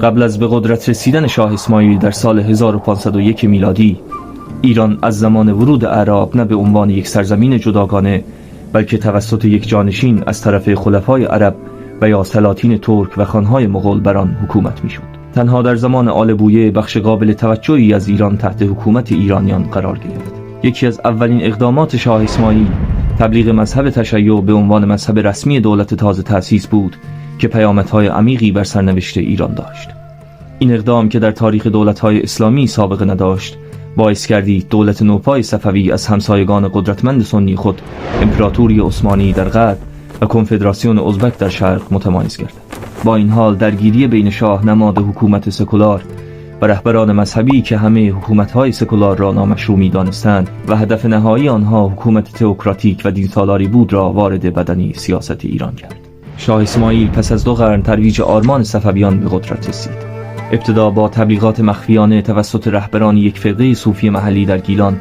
قبل از به قدرت رسیدن شاه اسماعیل در سال 1501 میلادی، ایران از زمان ورود اعراب نه به عنوان یک سرزمین جداگانه، بلکه توسط یک جانشین از طرف خلفای عرب و یا سلاطین ترک و خانهای مغول بر آن حکومت میشد. تنها در زمان آل بویه بخش قابل توجهی از ایران تحت حکومت ایرانیان قرار گرفت. یکی از اولین اقدامات شاه اسماعیل تبلیغ مذهب تشیع به عنوان مذهب رسمی دولت تازه تأسیس بود که پیامدهای عمیقی بر سرنوشت ایران داشت. این اقدام که در تاریخ دولت‌های اسلامی سابقه نداشت، باعث گردید دولت نوپای صفوی از همسایگان قدرتمند سنی خود امپراتوری عثمانی در غرب و کنفدراسیون ازبک در شرق متمایز گردد. با این حال درگیری بین شاه نماد حکومت سکولار و رهبران مذهبی که همه حکومت‌های سکولار را نامشروع می‌دانستند و هدف نهایی آنها حکومت تئوکراتیک و دین‌سالاری بود را وارد بدنی سیاست ایران کرد. شاه اسماعیل پس از 2 قرن ترویج آرمان صفویان به قدرت رسید. ابتدا با تبلیغات مخفیانه توسط رهبران یک فرقه صوفی محلی در گیلان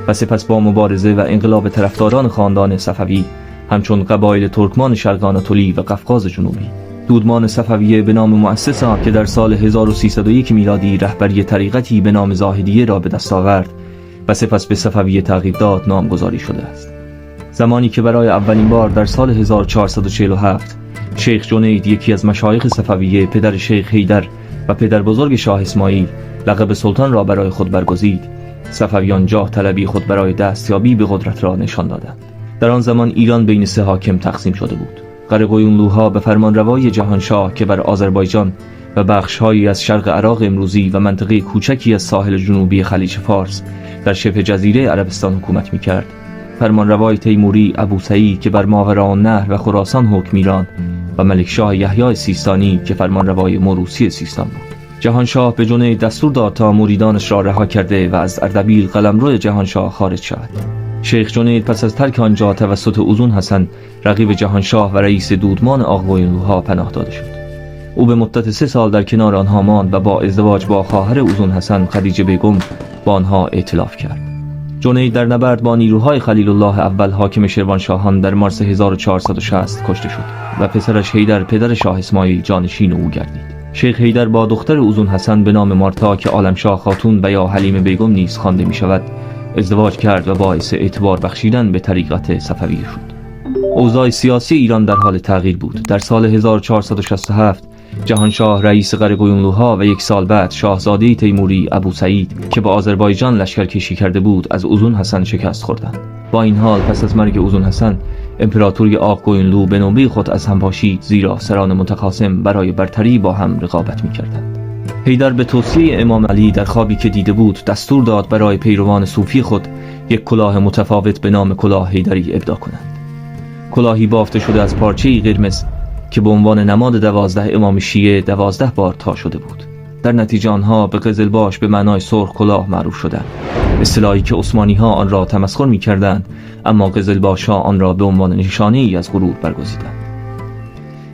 و سپس با مبارزه و انقلاب طرفداران خاندان صفوی همچون قبایل ترکمان شرق آناتولی و قفقاز جنوبی. دودمان صفویه به نام مؤسس آن که در سال 1301 میلادی رهبری طریقتی به نام زاهدیه را به دست آورد و سپس به صفویه تغییر داد نامگذاری شده است. زمانی که برای اولین بار در سال 1447 شیخ جنید، یکی از مشایخ صفویه، پدر شیخ حیدر و پدر بزرگ شاه اسماعیل، لقب سلطان را برای خود برگزید، صفویان جاه طلبی خود برای دستیابی به قدرت را نشان دادند. در آن زمان ایران بین 3 حاکم تقسیم شده بود. قرقویونلوها به فرمانروایی جهانشاه که بر آذربایجان و بخش‌هایی از شرق عراق امروزی و منطقه کوچکی از ساحل جنوبی خلیج فارس در شبه جزیره عربستان حکومت می‌کرد، فرمانروای تیموری ابوسعید که بر ماوراءالنهر و خراسان حکم می‌راند و ملکشاه یحیی سیستانی که فرمانروای موروثی سیستان بود. جهانشاه به جنید دستور داد تا مریدانش را رها کرده و از اردبیل قلمرو جهانشاه خارج شود. شیخ جنید پس از ترک آنجا توسط اوزون حسن، رقیب جهانشاه و رئیس دودمان آقویونلوها، پناه داده شد. او به مدت 3 سال در کنار آنها ماند و با ازدواج با خواهر اوزون حسن، خدیجه بیگم، با آنها ائتلاف کرد. جنید در نبرد با نیروهای خلیل الله اول حاکم شروانشاهان در مارس 1460 کشته شد و پسرش حیدر پدر شاه اسماعیل جانشین او گردید. شیخ حیدر با دختر اوزون حسن به نام مارتا که عالمشاه خاتون و یا حلیم بیگم نیز خوانده می شود ازدواج کرد و باعث اعتبار بخشیدن به طریقت صفویه شد. اوضاع سیاسی ایران در حال تغییر بود. در سال 1467 جهانشاه رئیس قرقویونلوها و 1 سال بعد شاهزاده تیموری ابوسعید که به آذربایجان لشکرکشی کرده بود از اوزون حسن شکست خوردند. با این حال پس از مرگ اوزون حسن، امپراتوری آقویونلو به نوبه خود از هم پاشید، زیرا سران متخاصم برای برتری با هم رقابت می‌کردند. حیدر به توصیه امام علی در خوابی که دیده بود دستور داد برای پیروان صوفی خود یک کلاه متفاوت به نام کلاه حیدری ابداع کنند. کلاهی بافته شده از پارچه‌ای قرمز که به عنوان نماد 12 امام شیعه 12 بار تا شده بود. در نتیجه آنها به قزلباش به معنای سرخ کلاه معروف شدند، اصطلاحی که عثمانی‌ها آن را تمسخر می‌کردند، اما قزلباش‌ها آن را به عنوان نشانه‌ای از غرور برگزیدند.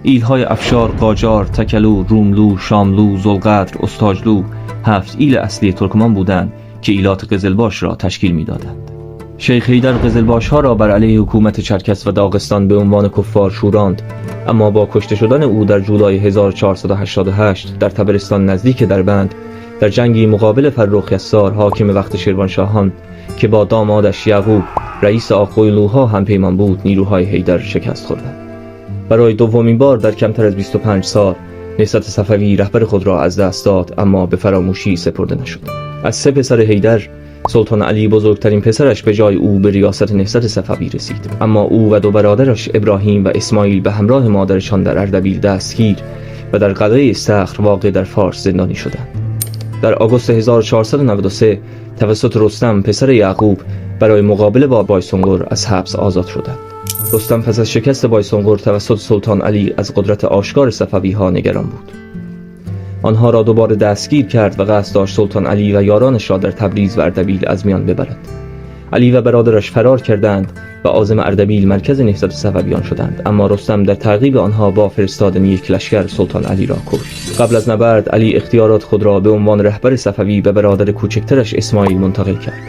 ایل‌های افشار، قاجار، تکلو، روملو، شاملو، ذوالقدر، استاجلو 7 ایل اصلی ترکمان بودند که ایلات قزلباش را تشکیل می‌دادند. شیخ حیدر قزلباش‌ها را بر علیه حکومت چرکس و داغستان به عنوان کفار شوراند، اما با کشته شدن او در جولای 1488 در طبرستان نزدیک دربند در جنگی مقابل فرخ یسار حاکم وقت شروانشاهان که با دامادش یعقوب رئیس آقویونلوها هم پیمان بود، نیروهای حیدر شکست خوردند. برای دومین بار در کمتر از 25 سال نهضت صفوی رهبر خود را از دست داد، اما به فراموشی سپرده نشد. از 3 پسر حیدر، سلطان علی بزرگترین پسرش به جای او به ریاست نهضت صفوی رسید، اما او و 2 برادرش ابراهیم و اسماعیل به همراه مادرشان در اردبیل دستگیر و در قلعه استخر واقع در فارس زندانی شدند. در آگوست 1493 توسط رستم پسر یعقوب برای مقابله با بایسونگور از حبس آزاد شدند. رستم پس از شکست بایسونگور توسط سلطان علی از قدرت آشکار صفوی‌ها نگران بود. آنها را دوباره دستگیر کرد و قصد داشت سلطان علی و یارانش را در تبریز و اردبیل از میان ببرد. علی و برادرش فرار کردند و عازم اردبیل مرکز نهضت صفویان شدند، اما رستم در تعقیب آنها با فرستادن یک لشکر سلطان علی را کشت. قبل از نبرد علی اختیارات خود را به عنوان رهبر صفوی به برادر کوچکترش اسماعیل منتقل کرد.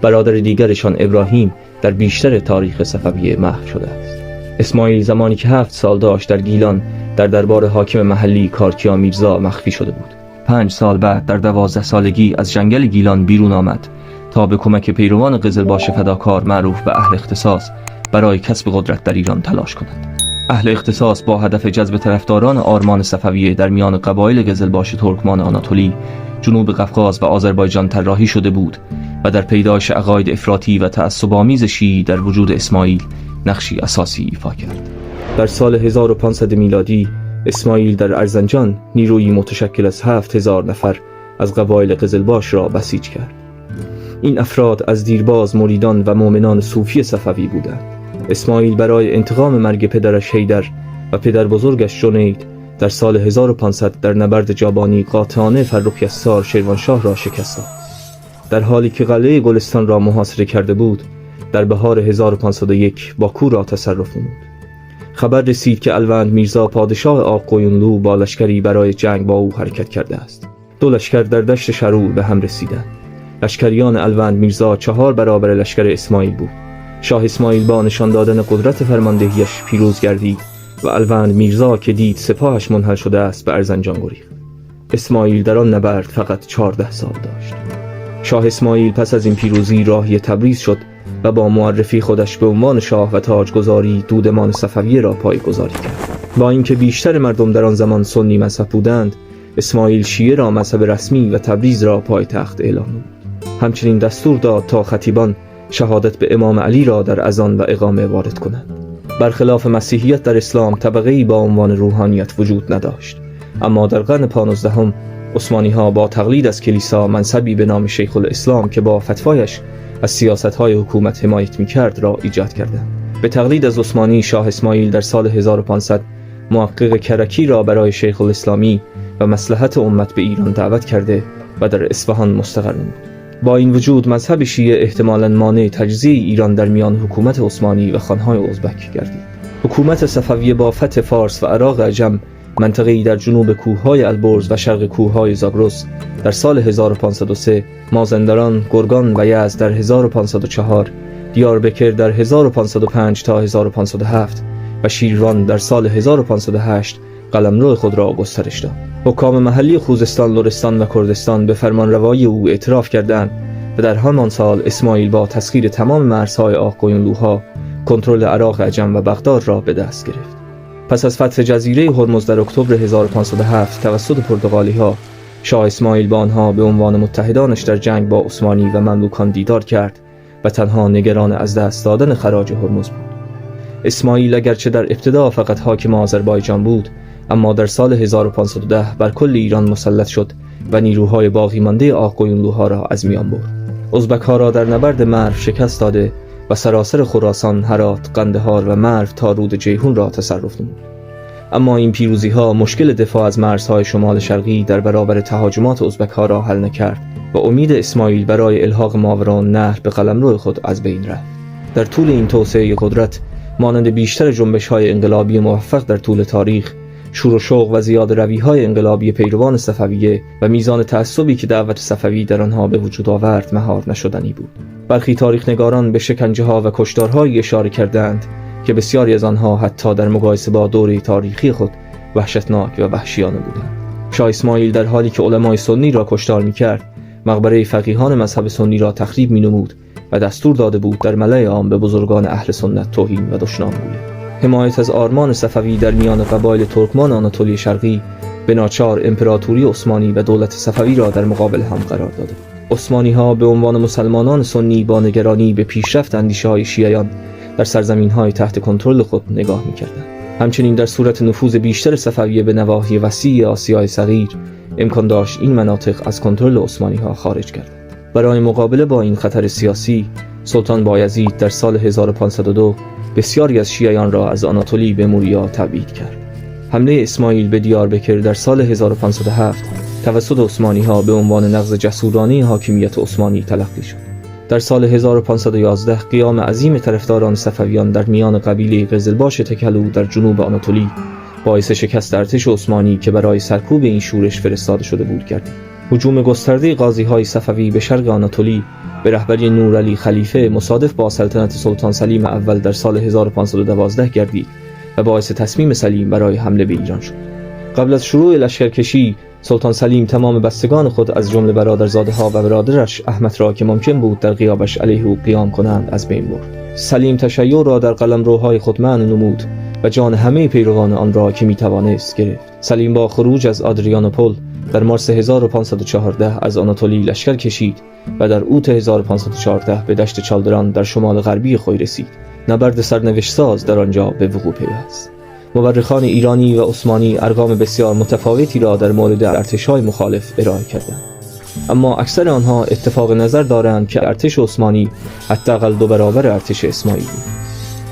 برادر دیگرشان ابراهیم در بیشتر تاریخ صفویه محو شده است. اسماعیل زمانی که 7 سال داشت در گیلان در دربار حاکم محلی کارکیا میرزا مخفی شده بود. 5 سال بعد در 12 سالگی از جنگل گیلان بیرون آمد تا به کمک پیروان قزلباش فداکار معروف به اهل اختصاص برای کسب قدرت در ایران تلاش کند. اهل اختصاص با هدف جذب طرفداران آرمان صفویه در میان قبایل قزلباش ترکمان آناتولی، جنوب قفقاز و آذربایجان طراحی شده بود و در پیدایش عقاید افراطی و تعصب‌آمیز شیعی در وجود اسماعیل نقشی اساسی ایفا کرد. در سال 1500 میلادی اسماعیل در ارزنجان نیرویی متشکل از 7000 نفر از قبایل قزلباش را بسیج کرد. این افراد از دیرباز مریدان و مؤمنان صوفی صفوی بودند. اسماعیل برای انتقام مرگ پدرش حیدر و پدر بزرگش جنید در سال 1500 در نبرد جابانی قاطعانه فرخ یسار شیروانشاه را شکست داد. در حالی که قلعه گلستان را محاصره کرده بود، در بهار 1501 باکو را تصرف نمود. خبر رسید که الوند میرزا پادشاه آقویونلو با لشکری برای جنگ با او حرکت کرده است. 2 لشکر در دشت شرور به هم رسیدند. لشکریان الوند میرزا 4 برابر لشکر اسماعیل بود. شاه اسماعیل با نشان دادن قدرت فرماندهیش پیروز گردید و الوند میرزا که دید سپاهش منحل شده است به ارزنجان گریخت. اسماعیل در آن نبرد فقط 14 سال داشت. شاه اسماعیل پس از این پیروزی راهی تبریز شد و با معرفی خودش به عنوان شاه و تاجگذاری دودمان صفویه را پایگذاری کرد. با اینکه بیشتر مردم در آن زمان سنی مذهب بودند، اسماعیل شیعه را مذهب رسمی و تبریز را پایتخت اعلام نمود. همچنین دستور داد تا خطیبان شهادت به امام علی را در اذان و اقامه وارد کنند. برخلاف مسیحیت در اسلام طبقه‌ای با عنوان روحانیت وجود نداشت، اما در قرن 15 عثمانی‌ها با تقلید از کلیسا منصبی به نام شیخ الاسلام که با فتوایش از سیاست‌های حکومت حمایت می‌کرد را ایجاد کردند. به تقلید از عثمانی، شاه اسماعیل در سال 1500 محقق کرکی را برای شیخ الاسلامی و مصلحت امت به ایران دعوت کرده و در اصفهان مستقر نمود. با این وجود مذهب شیعه احتمالاً مانع تجزیه ایران در میان حکومت عثمانی و خانهای ازبک گردید. حکومت صفویه با فتح فارس و عراق عجم منطقه‌ای در جنوب کوههای البرز و شرق کوههای زاگرس در سال 1503، مازندران، گرگان و یزد در 1504، دیاربکر در 1505 تا 1507 و شیروان در سال 1508 قلمرو خود را گسترش داد. حکام محلی خوزستان، لرستان و کردستان به فرمانروایی او اعتراف کردند و در همان سال اسماعیل با تسخیر تمام مرزهای آقویونلوها کنترل عراق عجم و بغداد را به دست گرفت. پس از فتح جزیره هرمز در اکتبر 1507 توسط پرتغالی‌ها، شاه اسماعیل با آنها به عنوان متحدانش در جنگ با عثمانی و مملوکان دیدار کرد و تنها نگران از دست دادن خراج هرمز بود. اسماعیل اگرچه در ابتدا فقط حاکم آذربایجان بود، اما در سال 1510 بر کل ایران مسلط شد و نیروهای باقی مانده آقویونلوها را از میان برد. ازبک‌ها را در نبرد مرو شکست داده و سراسر خراسان، هرات، قندهار و مرو تا رود جیهون را تصرف نمود. اما این پیروزی‌ها مشکل دفاع از مرزهای شمال شرقی در برابر تهاجمات ازبک‌ها را حل نکرد و امید اسماعیل برای الحاق ماوران نهر به قلمرو خود از بین رفت. در طول این توسعه قدرت، مانند بیشتر جنبش‌های انقلابی موفق در طول تاریخ، شور و شوق و زیاده‌روی‌های انقلابی پیروان صفویه و میزان تعصبی که دعوت صفوی در آنها به وجود آورد مهار نشدنی بود. برخی تاریخ‌نگاران به شکنجه‌ها و کشتارهایی اشاره کردند که بسیاری از آنها حتی در مقایسه با دوره تاریخی خود وحشتناک و وحشیانه بودند. شاه اسماعیل در حالی که علمای سنی را کشتار می‌کرد، مقبره فقیهان مذهب سنی را تخریب می‌نمود و دستور داده بود در ملأ عام به بزرگان اهل سنت توهین و دشنام گوید. حمایت از آرمان صفوی در میان قبایل ترکمان آناتولی شرقی به ناچار امپراتوری عثمانی و دولت صفوی را در مقابل هم قرار داده. عثمانی‌ها به عنوان مسلمانان سنی با نگرانی به پیشرفت اندیشه‌های شیعیان در سرزمین‌های تحت کنترل خود نگاه می‌کردند. همچنین در صورت نفوذ بیشتر صفویه به نواحی وسیع آسیای صغیر، امکان داشت این مناطق از کنترل عثمانی‌ها خارج گردند. برای مقابله با این خطر سیاسی، سلطان بایزید در سال 1502 بسیاری از شیعیان را از آناتولی به موریا تبعید کرد. حمله اسماعیل به دیاربکر در سال 1507 توسط عثمانی‌ها به عنوان نقض جسورانه حاکمیت عثمانی تلقی شد. در سال 1511 قیام عظیم طرفداران صفویان در میان قبیله قزلباش تکلو در جنوب آناتولی باعث شکست ارتش عثمانی که برای سرکوب این شورش فرستاده شده بود گردید. هجوم گسترده غازی‌های صفوی به شرق آناتولی به رهبری نورعلی خلیفه مصادف با سلطنت سلطان سلیم اول در سال 1512 گردید و باعث تصمیم سلیم برای حمله به ایران شد. قبل از شروع لشکرکشی سلطان سلیم تمام بستگان خود از جمله برادرزاده‌ها و برادرش احمد را که ممکن بود در غیابش علیه او قیام کنند از بین برد. سلیم تشیع را در قلمروهای خود منع نمود و جان همه پیروان آن را که میتوانست گرفت. سلیم با خروج از آدریانوپل در مارس 1514 از آناتولی لشکر کشید و در اوت 1514 به دشت چالدران در شمال غربی خوی رسید. نبرد سرنوشت ساز در آنجا به وقوع پیوست. مورخان ایرانی و عثمانی ارقام بسیار متفاوتی را در مورد ارتش‌های مخالف ارائه کردند، اما اکثر آنها اتفاق نظر دارند که ارتش عثمانی حداقل 2 برابر ارتش اسماعیلی بود.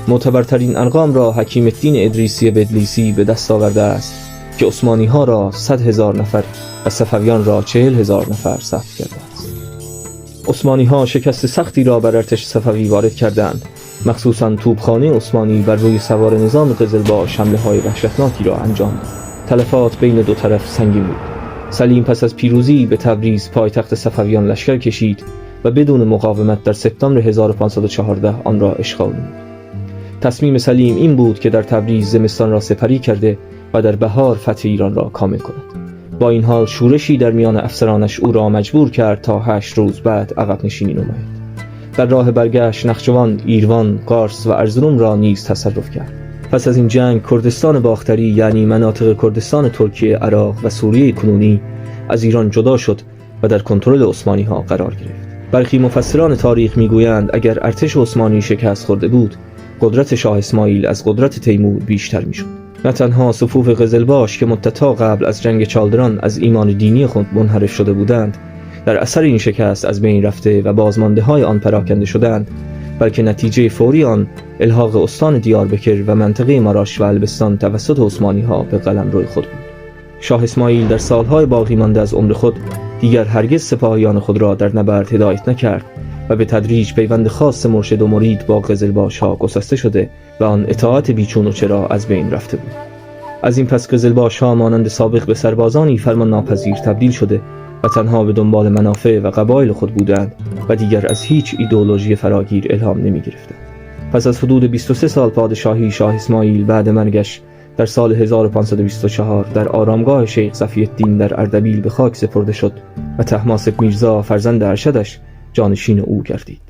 معتبرترین ارقام را حکیم الدین ادریسی بدلیسی به دست آورده است که عثمانی‌ها را 100,000 نفر و صفویان را 40,000 نفر ثبت کرده است. عثمانی‌ها شکست سختی را بر ارتش صفوی وارد کردند، مخصوصاً توپخانه عثمانی بر روی سوار نظام قزلباش حمله‌های وحشتناکی را انجام داد. تلفات بین دو طرف سنگین بود. سلیم پس از پیروزی به تبریز پایتخت صفویان لشکر کشید و بدون مقاومت در سپتامبر 1514 آن را اشغال نمود. تصمیم سلیم این بود که در تبریز زمستان را سپری کرده و در بهار فتح ایران را کامل کند. با این حال شورشی در میان افسرانش او را مجبور کرد تا 8 روز بعد عقب نشینی نماید. در راه برگشت نخچوان، ایروان، قارس و ارزروم را نیز تصرف کرد. پس از این جنگ کردستان باختری یعنی مناطق کردستان ترکیه، عراق و سوریه کنونی از ایران جدا شد و در کنترل عثمانی‌ها قرار گرفت. برخی مفسران تاریخ میگویند اگر ارتش عثمانی شکست خورده بود، قدرت شاه اسماعیل از قدرت تیمور بیشتر میشد. نه تنها صفوف قزلباش که مدت‌ها قبل از جنگ چالدران از ایمان دینی خود منحرف شده بودند، در اثر این شکست از بین رفته و بازمانده‌های آن پراکنده شدند، بلکه نتیجه فوری آن الحاق استان دیاربکر و منطقه ماراش و البستان توسط عثمانی‌ها به قلمرو خود بود. شاه اسماعیل در سالهای باقی مانده از عمر خود دیگر هرگز سپاهیان خود را در نبرد هدایت نکرد و به تدریج پیوند خاص مرشد و مرید با قزلباش‌ها گسسته شده و آن اطاعت بیچون و چرا از بین رفته بود. از این پس قزلباش‌ها مانند سابق به سربازانی فرمان ناپذیر تبدیل شده و تنها به دنبال منافع و قبایل خود بودند و دیگر از هیچ ایدئولوژی فراگیر الهام نمی گرفتند. پس از حدود 23 سال پادشاهی شاه اسماعیل بعد مرگش در سال 1524 در آرامگاه شیخ صفی‌الدین در اردبیل به خاک سپرده شد و طهماسب میرزا فرزند ارشدش جانشین او گردید.